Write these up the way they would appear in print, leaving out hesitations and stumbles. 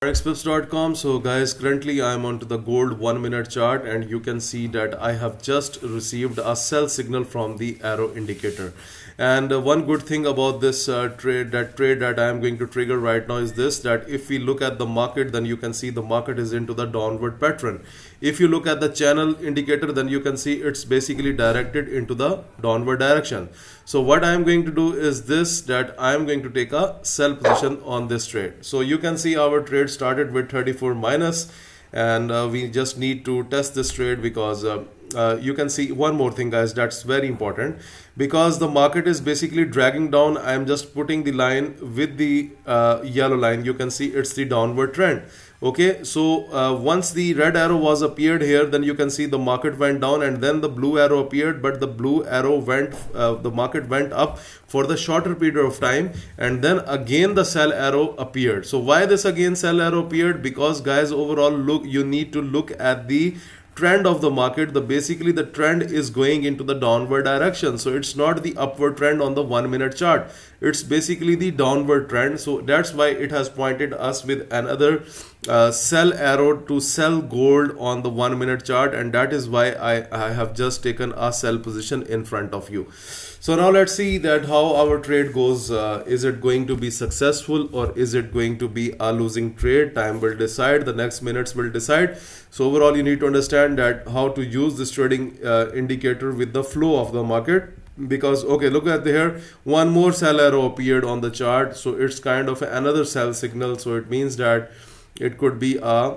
ForexPips.com. So guys, currently I am onto the gold 1 minute chart, and you can see that I have just received a sell signal from the arrow indicator. And one good thing about this trade that I am going to trigger right now is this, that if we look at the market, then you can see the market is into the downward pattern. If you look at the channel indicator, then you can see it's basically directed into the downward direction. So what I am going to do is this, that I am going to take a sell position on this trade. So you can see our trade started with 34 minus, and we just need to test this trade because you can see one more thing, guys, that's very important. Because the market is basically dragging down, I am just putting the line with the yellow line. You can see it's the downward trend. Okay, so once the red arrow was appeared here, then you can see the market went down, and then the blue arrow appeared, but the blue arrow went the market went up for the shorter period of time, and then again the sell arrow appeared. So why this again sell arrow appeared? Because guys, overall look, you need to look at the trend of the market. Basically the trend is going into the downward direction, so it's not the upward trend on the 1 minute chart, it's basically the downward trend. So that's why it has pointed us with another sell arrow to sell gold on the 1 minute chart, and that is why I have just taken a sell position in front of you. So now let's see that how our trade goes. Is it going to be successful, or is it going to be a losing trade? Time will decide, the next minutes will decide. So overall you need to understand that how to use this trading indicator with the flow of the market. Because okay, look at here, one more sell arrow appeared on the chart, so it's kind of another sell signal. So it means that it could be a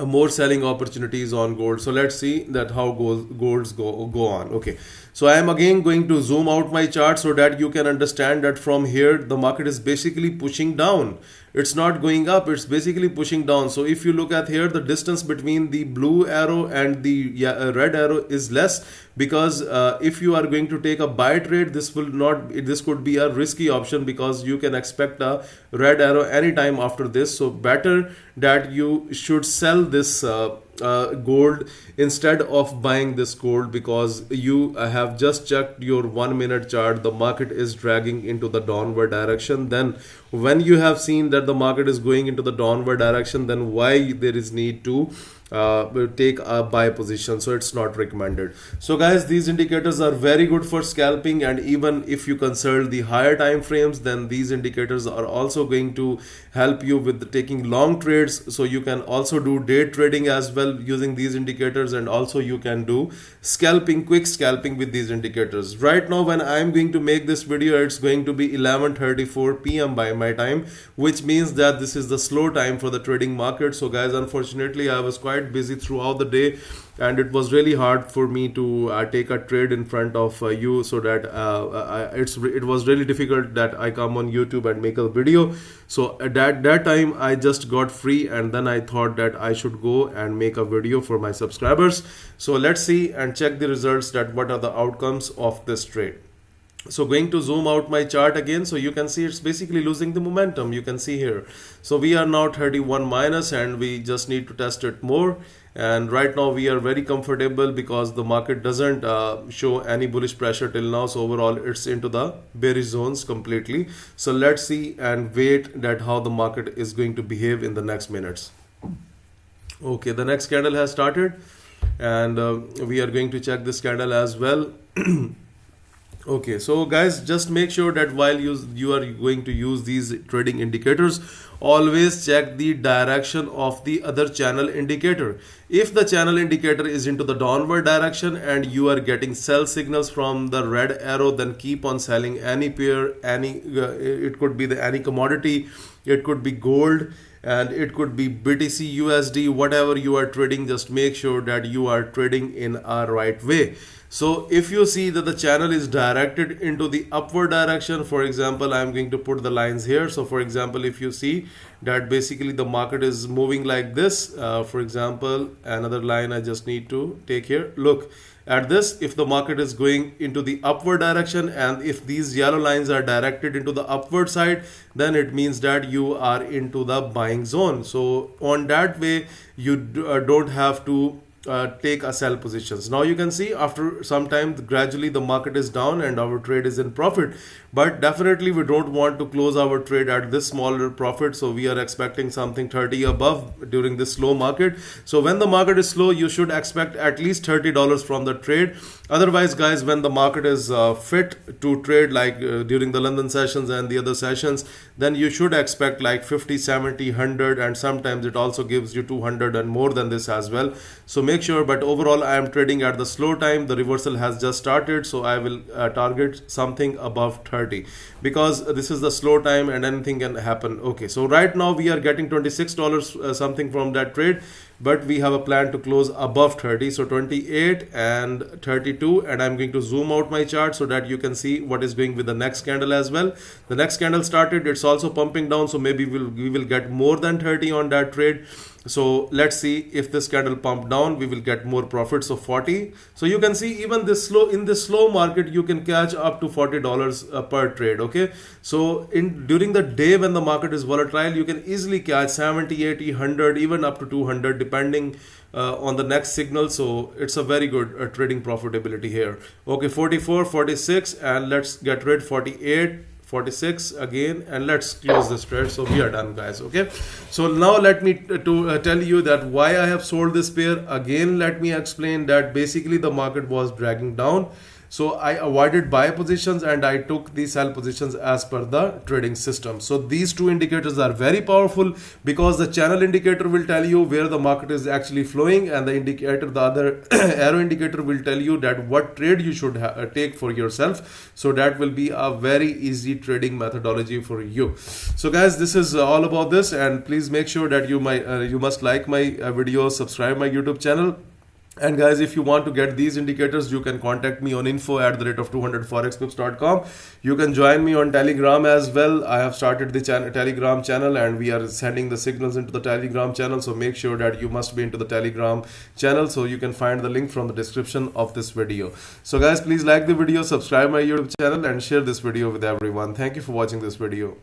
more selling opportunities on gold. So let's see that how golds go on. Okay, so I am again going to zoom out my chart so that you can understand that from here the market is basically pushing down. It's not going up, it's basically pushing down. So if you look at here, the distance between the blue arrow and the red arrow is less, because if you are going to take a buy trade, this could be a risky option, because you can expect a red arrow anytime after this. So better that you should sell this gold instead of buying this gold, because you have just checked your 1 minute chart, the market is dragging into the downward direction. Then when you have seen that the market is going into the downward direction, then why there is need to take a buy position? So it's not recommended. So guys, these indicators are very good for scalping, and even if you consult the higher time frames, then these indicators are also going to help you with taking long trades. So you can also do day trading as well using these indicators, and also you can do scalping, quick scalping with these indicators. Right now when I'm going to make this video, it's going to be 11:34 p.m. by my time, which means that this is the slow time for the trading market. So guys, unfortunately I was quite busy throughout the day, and it was really hard for me to take a trade in front of you. So that it was really difficult that I come on YouTube and make a video. So at that time I just got free, and then I thought that I should go and make a video for my subscribers. So let's see and check the results, that what are the outcomes of this trade. So going to zoom out my chart again, so you can see it's basically losing the momentum. You can see here, so we are now 31 minus, and we just need to test it more. And right now we are very comfortable because the market doesn't show any bullish pressure till now. So overall it's into the bearish zones completely. So let's see and wait that how the market is going to behave in the next minutes. Okay, the next candle has started, and we are going to check this candle as well. Okay, so guys, just make sure that while you are going to use these trading indicators, always check the direction of the other channel indicator. If the channel indicator is into the downward direction and you are getting sell signals from the red arrow, then keep on selling any pair, it could be any commodity, it could be gold, and it could be BTC, USD, whatever you are trading. Just make sure that you are trading in a right way. So if you see that the channel is directed into the upward direction, for example, I'm going to put the lines here. So for example, if you see that basically the market is moving like this, for example, another line I just need to take here. Look at this, if the market is going into the upward direction, and if these yellow lines are directed into the upward side, then it means that you are into the buying zone. So on that way, you don't have to take a sell positions. Now you can see after some time gradually the market is down and our trade is in profit, but definitely we don't want to close our trade at this smaller profit, so we are expecting something 30 above during this slow market. So when the market is slow, you should expect at least $30 from the trade. Otherwise guys, when the market is fit to trade, like during the London sessions and the other sessions, then you should expect like 50, 70, 100, and sometimes it also gives you 200 and more than this as well. So make sure, but overall I am trading at the slow time. The reversal has just started, so I will target something above 30 because this is the slow time and anything can happen. Okay, so right now we are getting $26 something from that trade, but we have a plan to close above 30, so 28 and 32, and I'm going to zoom out my chart so that you can see what is going with the next candle as well. The next candle started, it's also pumping down, so maybe we will get more than 30 on that trade. So let's see, if this candle pump down, we will get more profits of 40. So you can see even this slow, in this slow market, you can catch up to $40 per trade. Okay, so during the day when the market is volatile, you can easily catch 70, 80, 100, even up to 200 depending on the next signal. So it's a very good trading profitability here. Okay, 44, 46, and let's get rid 48, 46 again, and let's close this trade. So we are done guys. Okay, so now let me tell you that why I have sold this pair. Again, let me explain that basically the market was dragging down, so I avoided buy positions and I took the sell positions as per the trading system. So these two indicators are very powerful because the channel indicator will tell you where the market is actually flowing, and the other arrow indicator will tell you that what trade you should take for yourself. So that will be a very easy trading methodology for you. So guys, this is all about this, and please make sure that you must like my video, subscribe my YouTube channel. And guys, if you want to get these indicators, you can contact me on info@200forexpips.com. You can join me on Telegram as well. I have started the Telegram channel, and we are sending the signals into the Telegram channel. So make sure that you must be into the Telegram channel. So you can find the link from the description of this video. So guys, please like the video, subscribe my YouTube channel, and share this video with everyone. Thank you for watching this video.